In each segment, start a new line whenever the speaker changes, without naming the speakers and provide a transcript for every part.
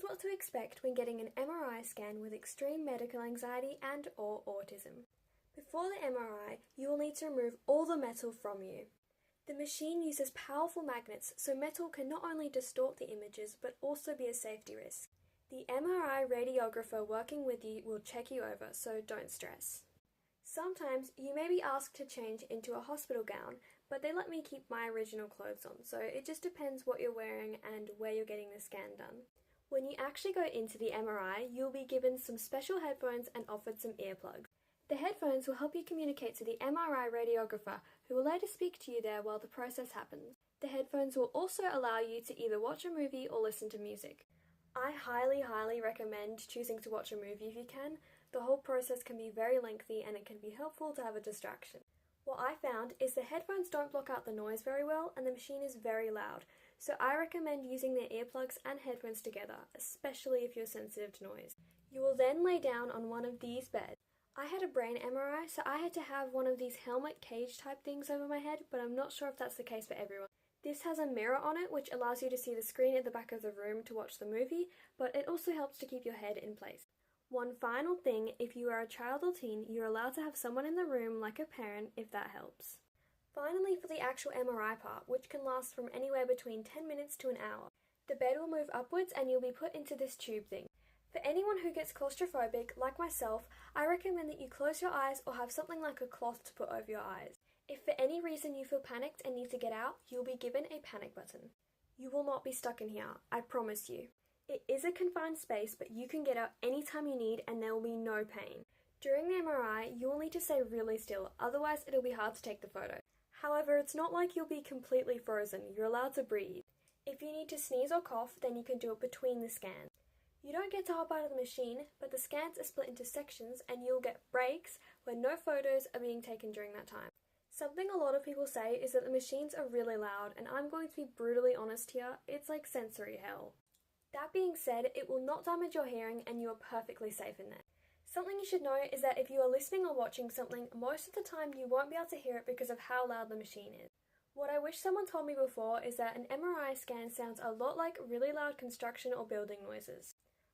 is what to expect when getting an MRI scan with extreme medical anxiety and or autism. Before the MRI, you will need to remove all the metal from you. The machine uses powerful magnets, so metal can not only distort the images but also be a safety risk. The MRI radiographer working with you will check you over, so don't stress. Sometimes you may be asked to change into a hospital gown, but they let me keep my original clothes on, so it just depends what you're wearing and where you're getting the scan done. When you actually go into the MRI, you'll be given some special headphones and offered some earplugs. The headphones will help you communicate to the MRI radiographer, who will later speak to you there while the process happens. The headphones will also allow you to either watch a movie or listen to music. I highly recommend choosing to watch a movie if you can. The whole process can be very lengthy and it can be helpful to have a distraction. What I found is the headphones don't block out the noise very well and the machine is very loud, so I recommend using the earplugs and headphones together, especially if you're sensitive to noise. You will then lay down on one of these beds. I had a brain MRI, so I had to have one of these helmet cage type things over my head, but I'm not sure if that's the case for everyone. This has a mirror on it which allows you to see the screen at the back of the room to watch the movie, but it also helps to keep your head in place. One final thing, if you are a child or teen, you're allowed to have someone in the room like a parent if that helps. Finally, for the actual MRI part, which can last from anywhere between 10 minutes to an hour, the bed will move upwards and you'll be put into this tube thing. For anyone who gets claustrophobic, like myself, I recommend that you close your eyes or have something like a cloth to put over your eyes. If for any reason you feel panicked and need to get out, you'll be given a panic button. You will not be stuck in here, I promise you. It is a confined space, but you can get out anytime you need and there will be no pain. During the MRI, you will need to stay really still, otherwise it'll be hard to take the photo. However, it's not like you'll be completely frozen, you're allowed to breathe. If you need to sneeze or cough, then you can do it between the scans. You don't get to hop out of the machine, but the scans are split into sections and you'll get breaks where no photos are being taken during that time. Something a lot of people say is that the machines are really loud, and I'm going to be brutally honest here, it's like sensory hell. That being said, it will not damage your hearing and you are perfectly safe in there. Something you should know is that if you are listening or watching something, most of the time you won't be able to hear it because of how loud the machine is. What I wish someone told me before is that an MRI scan sounds a lot like really loud construction or building noises.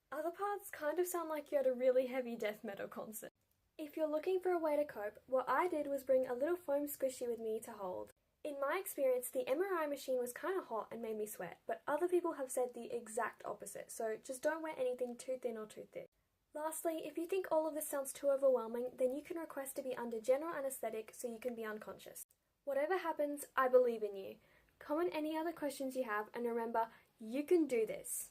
Other parts kind of sound like you're at a really heavy death metal concert. If you're looking for a way to cope, what I did was bring a little foam squishy with me to hold. In my experience, the MRI machine was kind of hot and made me sweat, but other people have said the exact opposite, so just don't wear anything too thin or too thick. Lastly, if you think all of this sounds too overwhelming, then you can request to be under general anesthetic so you can be unconscious. Whatever happens, I believe in you. Comment any other questions you have, and remember, you can do this.